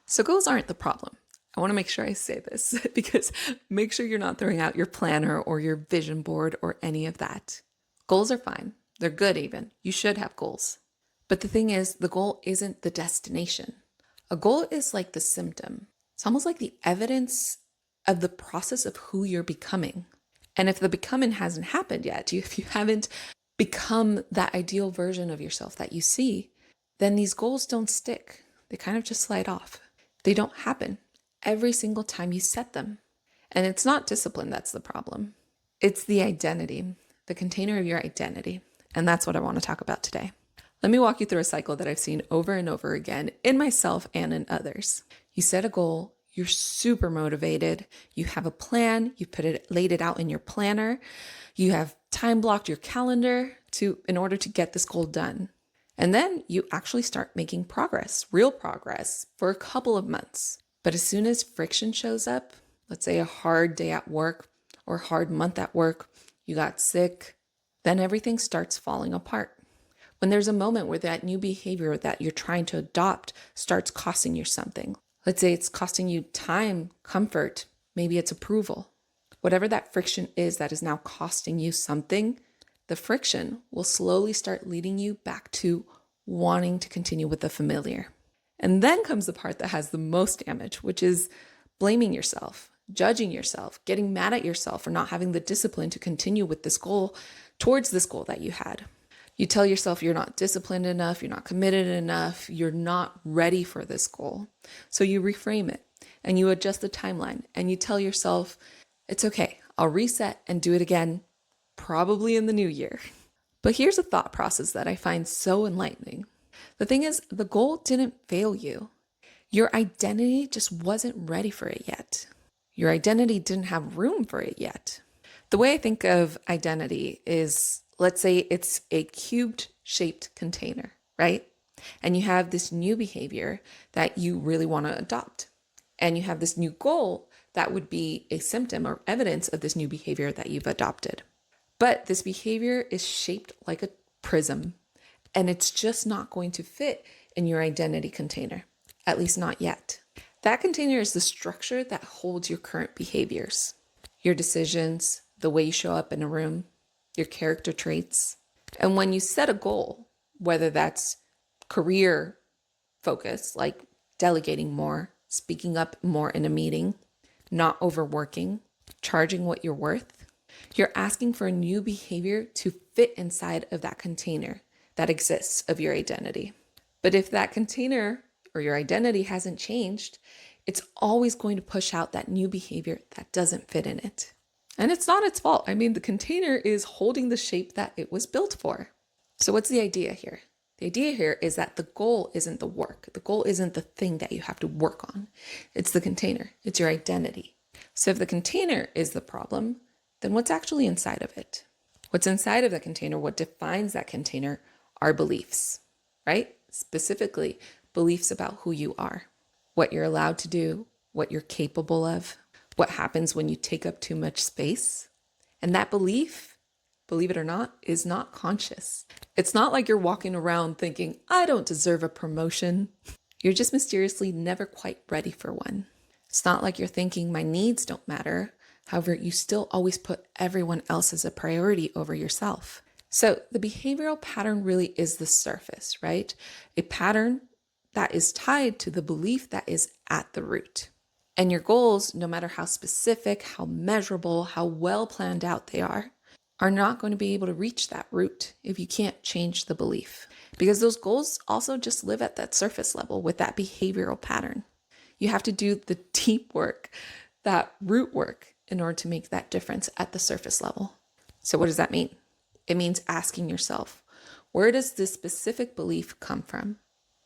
So goals aren't the problem. I want to make sure I say this because make sure you're not throwing out your planner or your vision board or any of that. Goals are fine. They're good even. You should have goals. But the thing is, the goal isn't the destination. A goal is like the symptom. It's almost like the evidence of the process of who you're becoming. And if the becoming hasn't happened yet, if you haven't become that ideal version of yourself that you see, then these goals don't stick. They kind of just slide off. They don't happen every single time you set them. And it's not discipline that's the problem. It's the identity, the container of your identity. And that's what I want to talk about today. Let me walk you through a cycle that I've seen over and over again in myself and in others. You set a goal, you're super motivated, you have a plan, you laid it out in your planner, you have time blocked your calendar in order to get this goal done. And then you actually start making progress, real progress, for a couple of months. But as soon as friction shows up, let's say a hard day at work or a hard month at work, you got sick, then everything starts falling apart. When there's a moment where that new behavior that you're trying to adopt starts costing you something. Let's say it's costing you time, comfort, maybe it's approval. Whatever that friction is that is now costing you something, the friction will slowly start leading you back to wanting to continue with the familiar. And then comes the part that has the most damage, which is blaming yourself, judging yourself, getting mad at yourself for not having the discipline to continue with this goal towards this goal that you had. You tell yourself you're not disciplined enough, you're not committed enough, you're not ready for this goal. So you reframe it and you adjust the timeline and you tell yourself, it's okay, I'll reset and do it again, probably in the new year. But here's a thought process that I find so enlightening. The thing is, the goal didn't fail you. Your identity just wasn't ready for it yet. Your identity didn't have room for it yet. The way I think of identity is, let's say it's a cubed shaped container, right? And you have this new behavior that you really want to adopt. And you have this new goal that would be a symptom or evidence of this new behavior that you've adopted. But this behavior is shaped like a prism, and it's just not going to fit in your identity container, at least not yet. That container is the structure that holds your current behaviors, your decisions, the way you show up in a room, your character traits. And when you set a goal, whether that's career focus, like delegating more, speaking up more in a meeting, not overworking, charging what you're worth, you're asking for a new behavior to fit inside of that container that exists of your identity. But if that container or your identity hasn't changed, it's always going to push out that new behavior that doesn't fit in it. And it's not its fault. I mean, the container is holding the shape that it was built for. So what's the idea here? The idea here is that the goal isn't the work. The goal isn't the thing that you have to work on. It's the container. It's your identity. So if the container is the problem, then what's actually inside of it? What's inside of the container, what defines that container, are beliefs, right? Specifically, beliefs about who you are, what you're allowed to do, what you're capable of, what happens when you take up too much space. And that belief, believe it or not, is not conscious. It's not like you're walking around thinking, I don't deserve a promotion. You're just mysteriously never quite ready for one. It's not like you're thinking my needs don't matter. However, you still always put everyone else as a priority over yourself. So the behavioral pattern really is the surface, right? A pattern that is tied to the belief that is at the root. And your goals, no matter how specific, how measurable, how well planned out they are not going to be able to reach that root if you can't change the belief. Because those goals also just live at that surface level with that behavioral pattern. You have to do the deep work, that root work, in order to make that difference at the surface level. So what does that mean? It means asking yourself, where does this specific belief come from,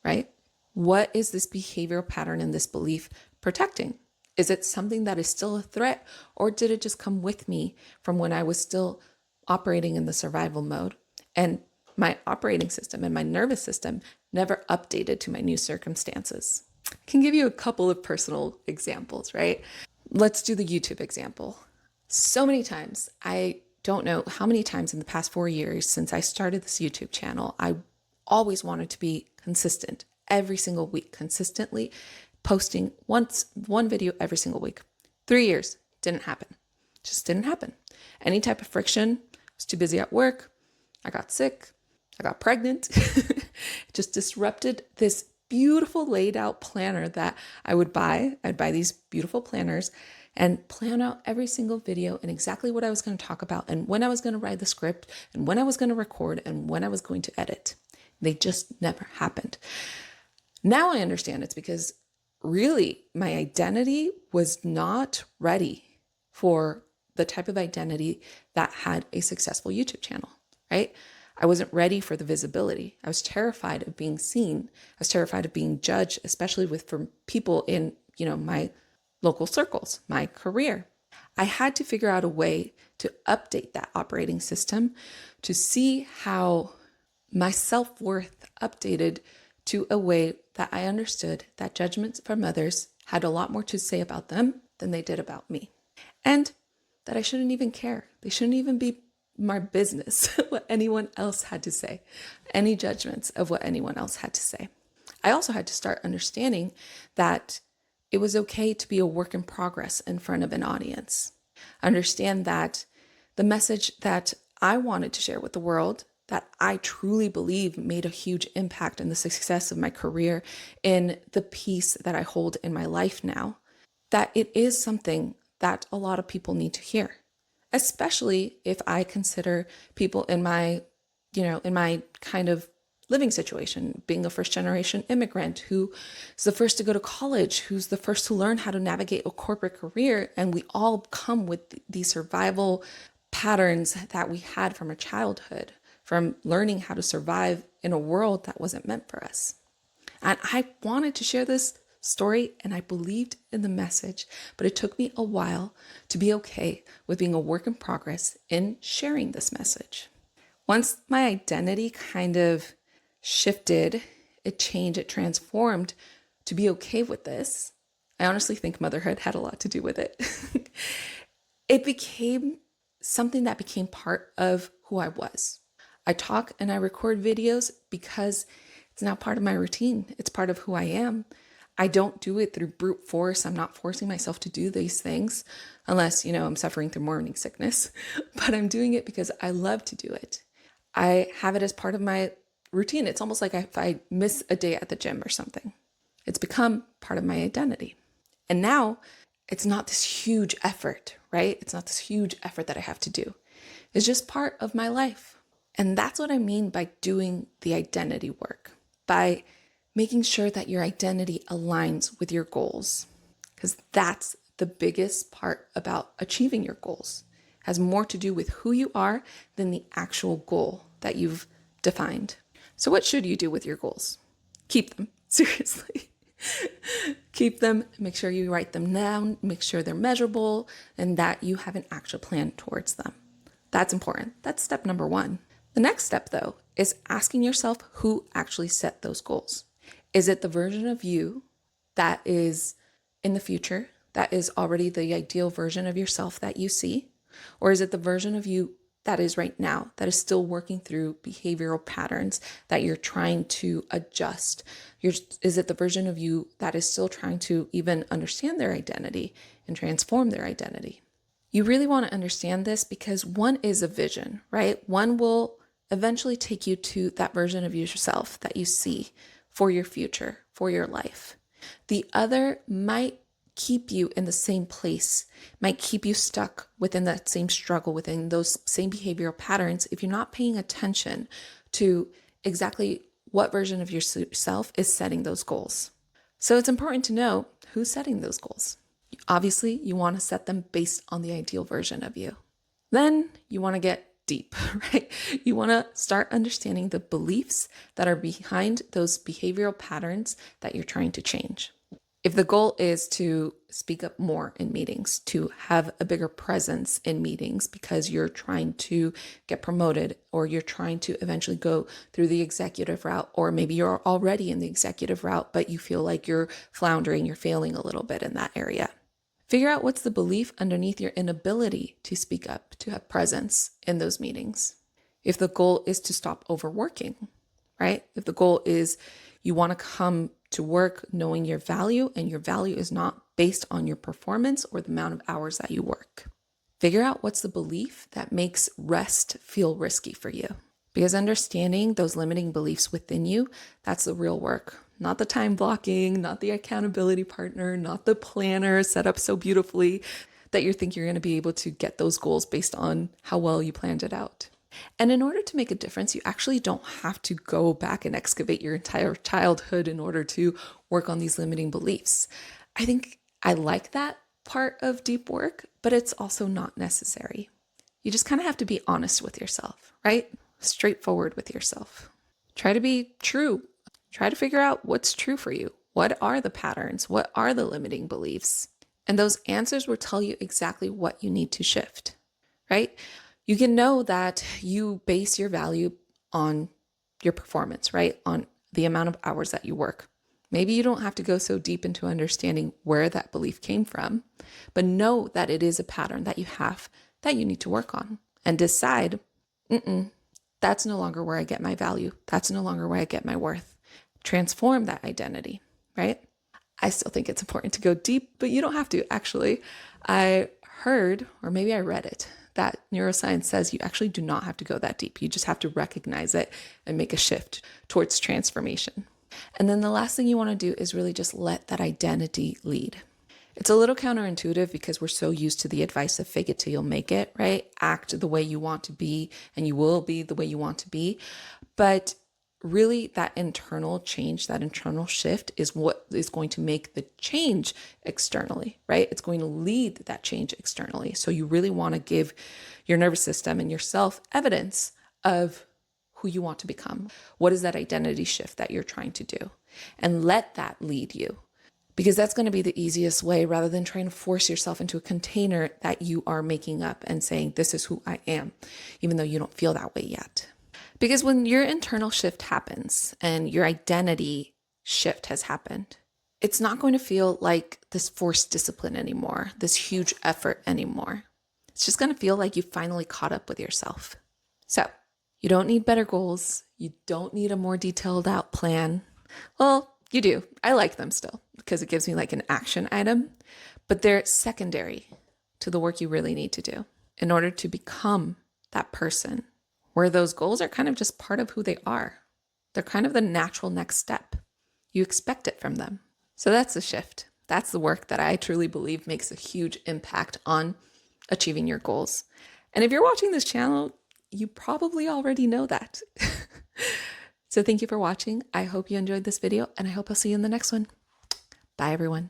right? What is this behavioral pattern and this belief protecting? Is it something that is still a threat, or did it just come with me from when I was still operating in the survival mode and my operating system and my nervous system never updated to my new circumstances? I can give you a couple of personal examples, right? Let's do the YouTube example. So many times, I don't know how many times in the past 4 years since I started this YouTube channel, I always wanted to be consistent every single week, consistently posting one video every single week. 3 years, didn't happen. Just didn't happen. Any type of friction, I was too busy at work. I got sick. I got pregnant. It just disrupted this beautiful laid out planner that I would buy. I'd buy these beautiful planners and plan out every single video and exactly what I was going to talk about and when I was going to write the script and when I was going to record and when I was going to edit. They just never happened. Now I understand it's because really my identity was not ready for the type of identity that had a successful YouTube channel, right? I wasn't ready for the visibility. I was terrified of being seen. I was terrified of being judged, especially from people in, my local circles, my career. I had to figure out a way to update that operating system to see how my self-worth updated to a way that I understood that judgments from others had a lot more to say about them than they did about me. And that I shouldn't even care. They shouldn't even be my business, what anyone else had to say, any judgments of what anyone else had to say. I also had to start understanding that it was okay to be a work in progress in front of an audience. Understand that the message that I wanted to share with the world, that I truly believe made a huge impact in the success of my career, in the peace that I hold in my life now, that it is something that a lot of people need to hear, especially if I consider people in my kind of living situation, being a first generation immigrant who is the first to go to college, who's the first to learn how to navigate a corporate career. And we all come with these survival patterns that we had from our childhood, from learning how to survive in a world that wasn't meant for us. And I wanted to share this story and I believed in the message, but it took me a while to be okay with being a work in progress in sharing this message. Once my identity kind of shifted, it changed, it transformed to be okay with this. I honestly think motherhood had a lot to do with it. It became something that became part of who I was. I talk and I record videos because it's now part of my routine. It's part of who I am. I don't do it through brute force. I'm not forcing myself to do these things unless, I'm suffering through morning sickness, but I'm doing it because I love to do it. I have it as part of my routine. It's almost like if I miss a day at the gym or something, it's become part of my identity. And now it's not this huge effort, right? It's not this huge effort that I have to do. It's just part of my life. And that's what I mean by doing the identity work, by making sure that your identity aligns with your goals, because that's the biggest part about achieving your goals. It has more to do with who you are than the actual goal that you've defined. So what should you do with your goals? Keep them, seriously. Keep them, make sure you write them down, make sure they're measurable, and that you have an actual plan towards them. That's important. That's step number one. The next step, though, is asking yourself who actually set those goals. Is it the version of you that is in the future, that is already the ideal version of yourself that you see? Or is it the version of you that is right now, that is still working through behavioral patterns that you're trying to adjust? Is it the version of you that is still trying to even understand their identity and transform their identity? You really want to understand this because one is a vision, right? One will eventually take you to that version of yourself that you see for your future, for your life. The other might keep you in the same place, might keep you stuck within that same struggle, within those same behavioral patterns if you're not paying attention to exactly what version of yourself is setting those goals. So it's important to know who's setting those goals. Obviously, you want to set them based on the ideal version of you. Then you want to get deep, right? You want to start understanding the beliefs that are behind those behavioral patterns that you're trying to change. If the goal is to speak up more in meetings, to have a bigger presence in meetings because you're trying to get promoted or you're trying to eventually go through the executive route, or maybe you're already in the executive route, but you feel like you're floundering, you're failing a little bit in that area. Figure out what's the belief underneath your inability to speak up, to have presence in those meetings. If the goal is to stop overworking, right? If the goal is You want to come to work knowing your value, and your value is not based on your performance or the amount of hours that you work. Figure out what's the belief that makes rest feel risky for you. Because understanding those limiting beliefs within you, that's the real work. Not the time blocking, not the accountability partner, not the planner set up so beautifully that you think you're going to be able to get those goals based on how well you planned it out. And in order to make a difference, you actually don't have to go back and excavate your entire childhood in order to work on these limiting beliefs. I think I like that part of deep work, but it's also not necessary. You just kind of have to be honest with yourself, right? Straightforward with yourself. Try to be true. Try to figure out what's true for you. What are the patterns? What are the limiting beliefs? And those answers will tell you exactly what you need to shift, right? You can know that you base your value on your performance, right? On the amount of hours that you work. Maybe you don't have to go so deep into understanding where that belief came from, but know that it is a pattern that you have that you need to work on and decide, that's no longer where I get my value. That's no longer where I get my worth. Transform that identity, right? I still think it's important to go deep, but you don't have to. Actually, I heard, or maybe I read it, that neuroscience says you actually do not have to go that deep. You just have to recognize it and make a shift towards transformation. And then the last thing you want to do is really just let that identity lead. It's a little counterintuitive because we're so used to the advice of fake it till you'll make it, right? Act the way you want to be and you will be the way you want to be. But really that internal change, that internal shift is what is going to make the change externally, right? It's going to lead that change externally. So you really want to give your nervous system and yourself evidence of who you want to become. What is that identity shift that you're trying to do? And let that lead you. Because that's going to be the easiest way rather than trying to force yourself into a container that you are making up and saying, this is who I am, even though you don't feel that way yet. Because when your internal shift happens and your identity shift has happened, it's not going to feel like this forced discipline anymore, this huge effort anymore. It's just going to feel like you finally caught up with yourself. So you don't need better goals. You don't need a more detailed out plan. Well, you do. I like them still because it gives me like an action item, but they're secondary to the work you really need to do in order to become that person where those goals are kind of just part of who they are. They're kind of the natural next step. You expect it from them. So that's the shift. That's the work that I truly believe makes a huge impact on achieving your goals. And if you're watching this channel, you probably already know that. So thank you for watching. I hope you enjoyed this video and I hope I'll see you in the next one. Bye everyone.